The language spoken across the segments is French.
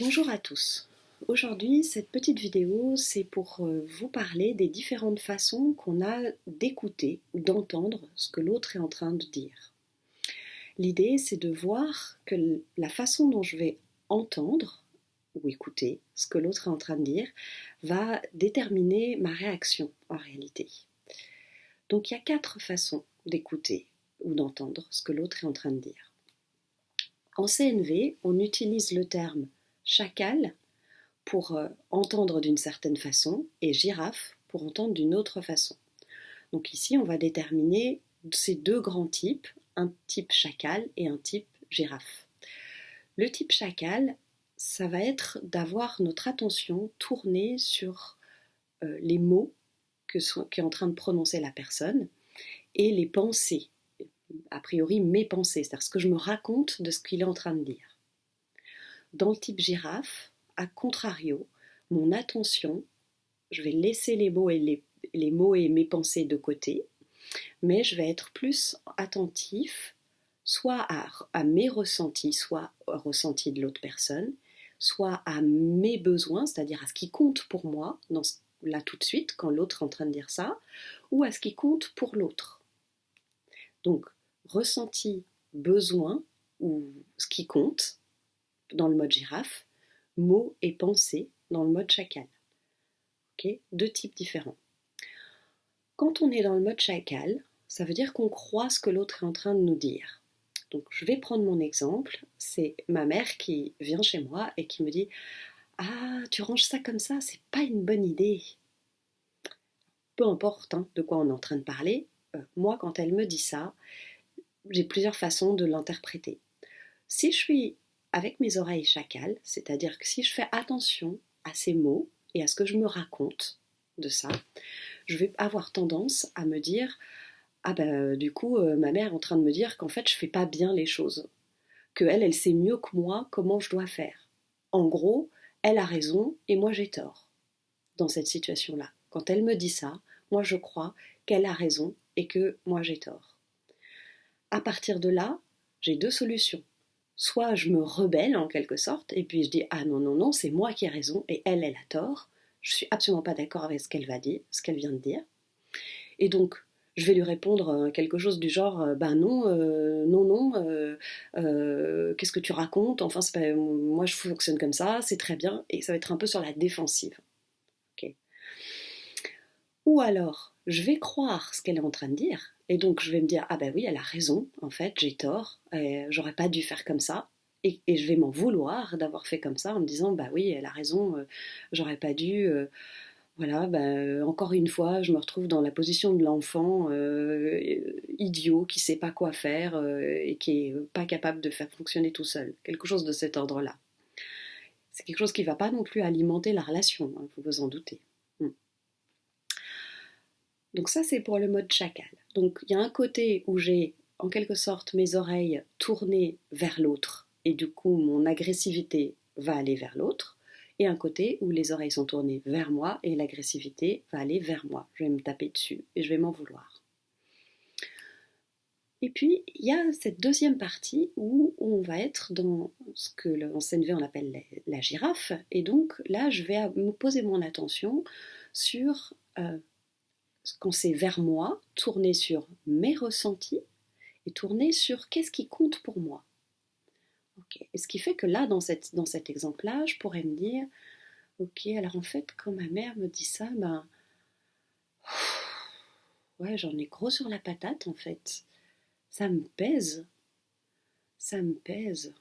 Bonjour à tous. Aujourd'hui, cette petite vidéo, c'est pour vous parler des différentes façons qu'on a d'écouter ou d'entendre ce que l'autre est en train de dire. L'idée, c'est de voir que la façon dont je vais entendre ou écouter ce que l'autre est en train de dire va déterminer ma réaction en réalité. Donc il y a 4 façons d'écouter ou d'entendre ce que l'autre est en train de dire. En CNV, on utilise le terme chacal pour entendre d'une certaine façon et girafe pour entendre d'une autre façon. Donc ici, on va déterminer ces deux grands types, un type chacal et un type girafe. Le type chacal, ça va être d'avoir notre attention tournée sur les mots qu'est en train de prononcer la personne et les pensées, a priori mes pensées, c'est-à-dire ce que je me raconte de ce qu'il est en train de dire. Dans le type girafe, à contrario, mon attention, je vais laisser les mots et mes pensées de côté, mais je vais être plus attentif soit à mes ressentis, soit aux ressentis de l'autre personne, soit à mes besoins, c'est-à-dire à ce qui compte pour moi, là tout de suite, quand l'autre est en train de dire ça, ou à ce qui compte pour l'autre. Donc, ressenti, besoin, ou ce qui compte, dans le mode girafe, mots et pensées dans le mode chacal. Okay, deux types différents. Quand on est dans le mode chacal, ça veut dire qu'on croit ce que l'autre est en train de nous dire. Donc je vais prendre mon exemple, c'est ma mère qui vient chez moi et qui me dit « Ah, tu ranges ça comme ça, c'est pas une bonne idée ». Peu importe de quoi on est en train de parler, moi quand elle me dit ça, j'ai plusieurs façons de l'interpréter. Si je suis avec mes oreilles chacales, c'est-à-dire que si je fais attention à ces mots et à ce que je me raconte de ça, je vais avoir tendance à me dire ah ben du coup ma mère est en train de me dire qu'en fait je fais pas bien les choses, que elle sait mieux que moi comment je dois faire. En gros, elle a raison et moi j'ai tort dans cette situation-là. Quand elle me dit ça, moi je crois qu'elle a raison et que moi j'ai tort. À partir de là, j'ai deux solutions. Soit je me rebelle en quelque sorte et puis je dis ah non non non, c'est moi qui ai raison et elle a tort. Je suis absolument pas d'accord avec ce qu'elle va dire, ce qu'elle vient de dire. Et donc je vais lui répondre quelque chose du genre ben non non non qu'est-ce que tu racontes, enfin c'est pas, moi je fonctionne comme ça, c'est très bien, et ça va être un peu sur la défensive. Okay. Ou alors je vais croire ce qu'elle est en train de dire et donc je vais me dire ah ben oui elle a raison, en fait j'ai tort, j'aurais pas dû faire comme ça, et je vais m'en vouloir d'avoir fait comme ça en me disant bah oui elle a raison, j'aurais pas dû, voilà, encore une fois, je me retrouve dans la position de l'enfant idiot qui sait pas quoi faire et qui est pas capable de faire fonctionner tout seul. Quelque chose de cet ordre-là. C'est quelque chose qui va pas non plus alimenter la relation, vous vous en doutez. Donc ça, c'est pour le mode chacal. Donc il y a un côté où j'ai en quelque sorte mes oreilles tournées vers l'autre et du coup mon agressivité va aller vers l'autre, et un côté où les oreilles sont tournées vers moi et l'agressivité va aller vers moi. Je vais me taper dessus et je vais m'en vouloir. Et puis il y a cette deuxième partie où on va être dans ce que en CNV on appelle la girafe, et donc là je vais me poser mon attention sur quand c'est vers moi, tourner sur mes ressentis et tourner sur qu'est-ce qui compte pour moi. Okay. Et ce qui fait que là, dans cet exemple-là, je pourrais me dire, ok, alors en fait, quand ma mère me dit ça, ouais, j'en ai gros sur la patate en fait. Ça me pèse, ça me pèse.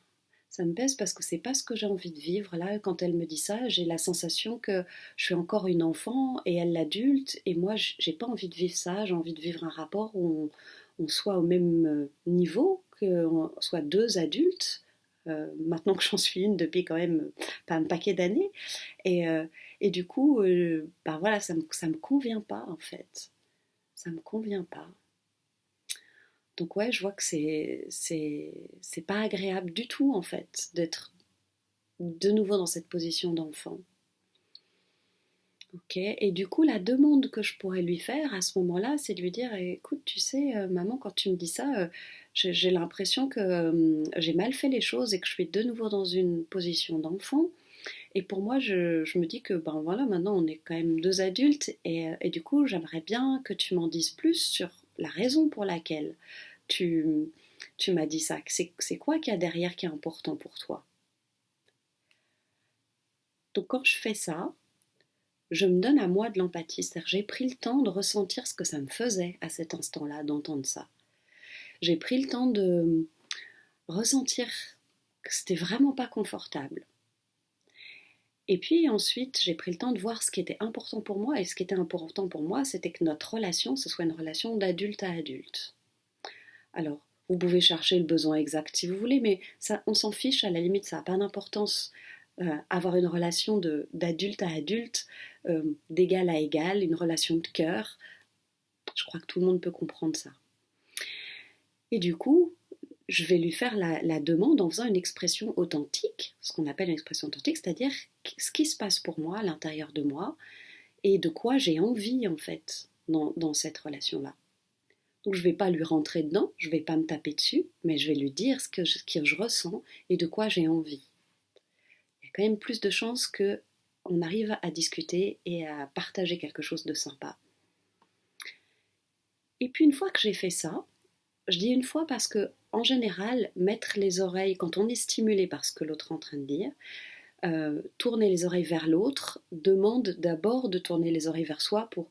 Ça me pèse parce que c'est pas ce que j'ai envie de vivre. Là, quand elle me dit ça, j'ai la sensation que je suis encore une enfant et elle l'adulte, et moi, j'ai pas envie de vivre ça. J'ai envie de vivre un rapport où on soit au même niveau, qu'on soit deux adultes. Maintenant que j'en suis une depuis quand même pas un paquet d'années, et, euh, et du coup, voilà, ça me convient pas en fait. Ça me convient pas. Donc ouais, je vois que c'est pas agréable du tout en fait d'être de nouveau dans cette position d'enfant. Ok, et du coup, la demande que je pourrais lui faire à ce moment-là, c'est de lui dire, écoute, tu sais, maman, quand tu me dis ça, j'ai l'impression que j'ai mal fait les choses et que je suis de nouveau dans une position d'enfant. Et pour moi, je me dis que ben voilà, maintenant on est quand même deux adultes et du coup, j'aimerais bien que tu m'en dises plus sur la raison pour laquelle tu, tu m'as dit ça. C'est quoi qu'il y a derrière qui est important pour toi? Donc quand je fais ça, je me donne à moi de l'empathie, c'est-à-dire j'ai pris le temps de ressentir ce que ça me faisait à cet instant-là d'entendre ça. J'ai pris le temps de ressentir que c'était vraiment pas confortable. Et puis ensuite, j'ai pris le temps de voir ce qui était important pour moi. Et ce qui était important pour moi, c'était que notre relation, ce soit une relation d'adulte à adulte. Alors, vous pouvez chercher le besoin exact si vous voulez, mais ça, on s'en fiche, à la limite, ça n'a pas d'importance. Avoir une relation d'adulte à adulte, d'égal à égal, une relation de cœur, je crois que tout le monde peut comprendre ça. Et du coup, je vais lui faire la demande en faisant une expression authentique, ce qu'on appelle une expression authentique, c'est-à-dire ce qui se passe pour moi à l'intérieur de moi et de quoi j'ai envie en fait dans cette relation-là. Donc je ne vais pas lui rentrer dedans, je ne vais pas me taper dessus, mais je vais lui dire ce que je ressens et de quoi j'ai envie. Il y a quand même plus de chances qu'on arrive à discuter et à partager quelque chose de sympa. Et puis une fois que j'ai fait ça, je dis une fois parce que en général, mettre les oreilles, quand on est stimulé par ce que l'autre est en train de dire, tourner les oreilles vers l'autre demande d'abord de tourner les oreilles vers soi pour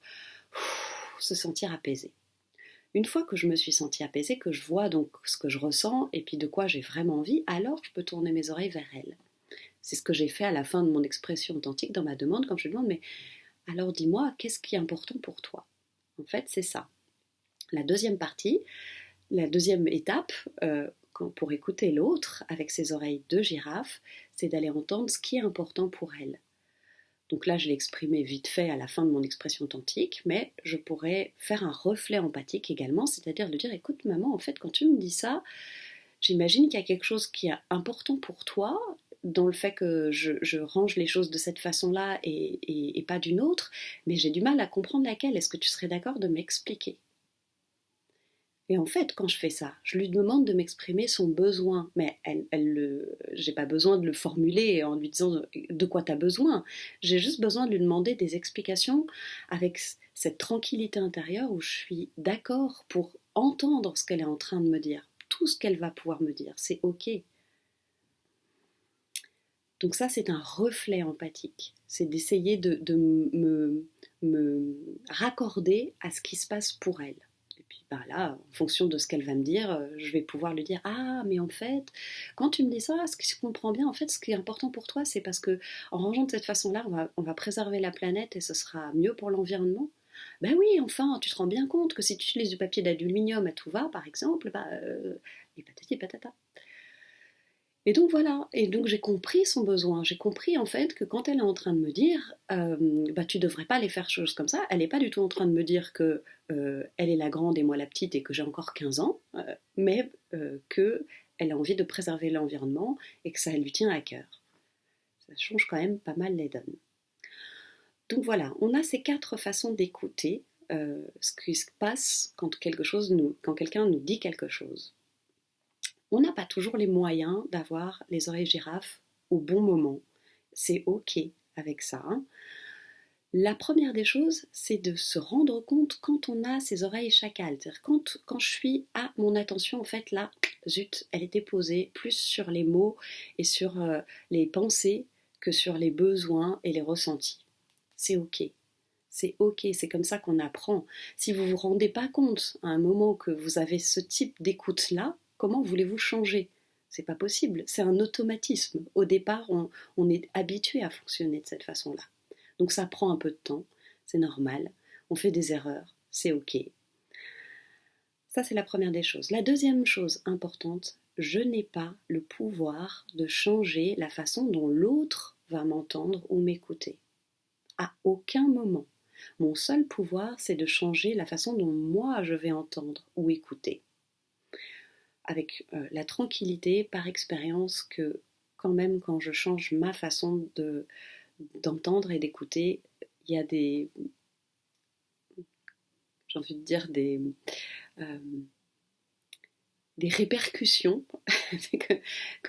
se sentir apaisé. Une fois que je me suis sentie apaisée, que je vois donc ce que je ressens et puis de quoi j'ai vraiment envie, alors je peux tourner mes oreilles vers elle. C'est ce que j'ai fait à la fin de mon expression authentique dans ma demande, quand je lui demande, mais alors dis-moi, qu'est-ce qui est important pour toi? En fait, c'est ça. La deuxième partie, la deuxième étape, pour écouter l'autre avec ses oreilles de girafe, c'est d'aller entendre ce qui est important pour elle. Donc là, je l'ai exprimé vite fait à la fin de mon expression authentique, mais je pourrais faire un reflet empathique également, c'est-à-dire de dire, écoute maman, en fait, quand tu me dis ça, j'imagine qu'il y a quelque chose qui est important pour toi dans le fait que je range les choses de cette façon-là et pas d'une autre, mais j'ai du mal à comprendre laquelle. Est-ce que tu serais d'accord de m'expliquer? Et en fait, quand je fais ça, je lui demande de m'exprimer son besoin, mais j'ai pas besoin de le formuler en lui disant de quoi tu as besoin. J'ai juste besoin de lui demander des explications avec cette tranquillité intérieure où je suis d'accord pour entendre ce qu'elle est en train de me dire, tout ce qu'elle va pouvoir me dire, c'est ok. Donc ça, c'est un reflet empathique. C'est d'essayer de me raccorder à ce qui se passe pour elle. Et puis bah là, en fonction de ce qu'elle va me dire, je vais pouvoir lui dire ah mais en fait, quand tu me dis ça, ce que je comprends bien, en fait, ce qui est important pour toi, c'est parce que en rangeant de cette façon-là, on va préserver la planète et ce sera mieux pour l'environnement. Ben oui, enfin, tu te rends bien compte que si tu utilises du papier d'aluminium à tout va, par exemple, et patati patata. Et donc voilà, et donc j'ai compris son besoin, j'ai compris en fait que quand elle est en train de me dire bah tu devrais pas les faire choses comme ça, elle n'est pas du tout en train de me dire que elle est la grande et moi la petite et que j'ai encore 15 ans, mais que elle a envie de préserver l'environnement et que ça lui tient à cœur. Ça change quand même pas mal les donnes. Donc voilà, on a ces quatre façons d'écouter ce qui se passe quand quand quelqu'un nous dit quelque chose. On n'a pas toujours les moyens d'avoir les oreilles girafes au bon moment. C'est ok avec ça. Hein. La première des choses, c'est de se rendre compte quand on a ses oreilles chacales. C'est-à-dire quand je suis à mon attention, en fait, là, zut, elle était posée plus sur les mots et sur les pensées que sur les besoins et les ressentis. C'est ok. C'est ok, c'est comme ça qu'on apprend. Si vous ne vous rendez pas compte à un moment que vous avez ce type d'écoute-là, comment voulez-vous changer? C'est pas possible, c'est un automatisme. Au départ, on est habitué à fonctionner de cette façon-là. Donc ça prend un peu de temps, c'est normal. On fait des erreurs, c'est ok. Ça, c'est la première des choses. La deuxième chose importante, je n'ai pas le pouvoir de changer la façon dont l'autre va m'entendre ou m'écouter. À aucun moment. Mon seul pouvoir, c'est de changer la façon dont moi je vais entendre ou écouter. Avec la tranquillité, par expérience, que quand même quand je change ma façon d'entendre et d'écouter, il y a j'ai envie de dire euh, des répercussions.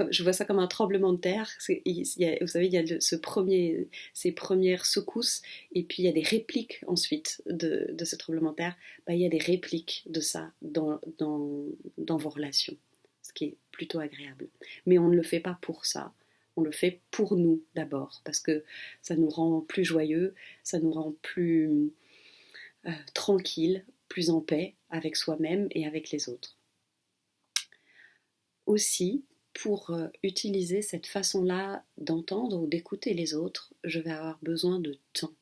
Je vois ça comme un tremblement de terre. Vous savez, il y a ces premières secousses, et puis il y a des répliques ensuite de ce tremblement de terre. Il y a des répliques de ça dans vos relations, ce qui est plutôt agréable. Mais on ne le fait pas pour ça. On le fait pour nous d'abord, parce que ça nous rend plus joyeux, ça nous rend plus tranquille, plus en paix avec soi-même et avec les autres. Aussi, pour utiliser cette façon-là d'entendre ou d'écouter les autres, je vais avoir besoin de temps.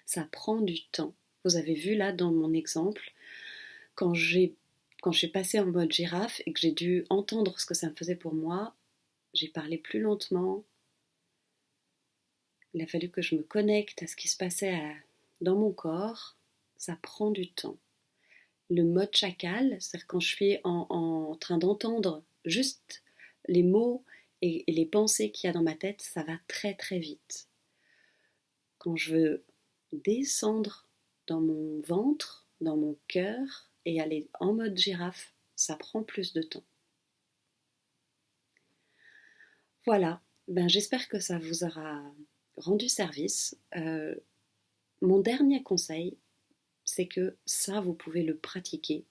Ça prend du temps. Vous avez vu là dans mon exemple, quand je suis passée en mode girafe et que j'ai dû entendre ce que ça me faisait pour moi, j'ai parlé plus lentement. Il a fallu que je me connecte à ce qui se passait dans mon corps. Ça prend du temps. Le mode chacal, c'est-à-dire quand je suis en train d'entendre juste les mots et les pensées qu'il y a dans ma tête, ça va très très vite. Quand je veux descendre dans mon ventre, dans mon cœur et aller en mode girafe, ça prend plus de temps. Voilà, j'espère que ça vous aura rendu service. Mon dernier conseil, c'est que ça, vous pouvez le pratiquer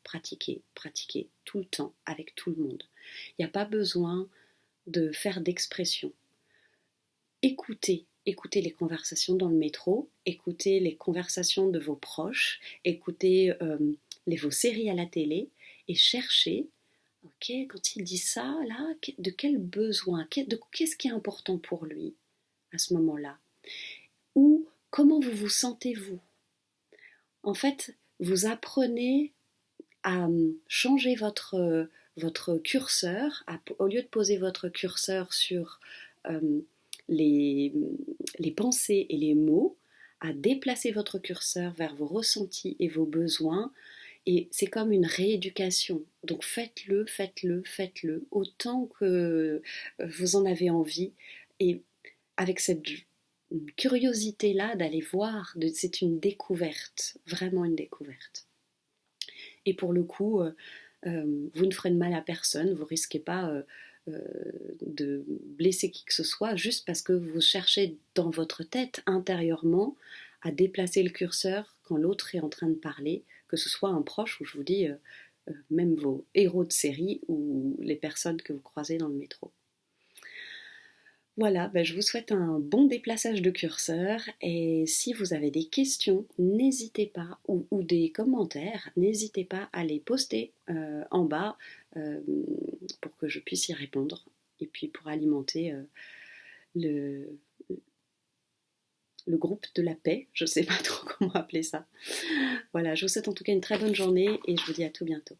tout le temps avec tout le monde. Il n'y a pas besoin de faire d'expression. Écoutez les conversations dans le métro, écoutez les conversations de vos proches, écoutez vos séries à la télé et cherchez, ok, quand il dit ça, là, de quel besoin, qu'est-ce qui est important pour lui à ce moment-là? Ou comment vous vous sentez vous? En fait, vous apprenez à changer votre curseur, au lieu de poser votre curseur sur les pensées et les mots, à déplacer votre curseur vers vos ressentis et vos besoins. Et c'est comme une rééducation. Donc faites-le autant que vous en avez envie. Et avec cette curiosité-là d'aller voir, c'est une découverte, vraiment une découverte. Et pour le coup, vous ne ferez de mal à personne, vous ne risquez pas de blesser qui que ce soit juste parce que vous cherchez dans votre tête intérieurement à déplacer le curseur quand l'autre est en train de parler, que ce soit un proche ou je vous dis même vos héros de série ou les personnes que vous croisez dans le métro. Voilà, je vous souhaite un bon déplaçage de curseur et si vous avez des questions, n'hésitez pas, ou des commentaires, n'hésitez pas à les poster en bas pour que je puisse y répondre et puis pour alimenter le groupe de la paix, je ne sais pas trop comment appeler ça. Voilà, je vous souhaite en tout cas une très bonne journée et je vous dis à tout bientôt.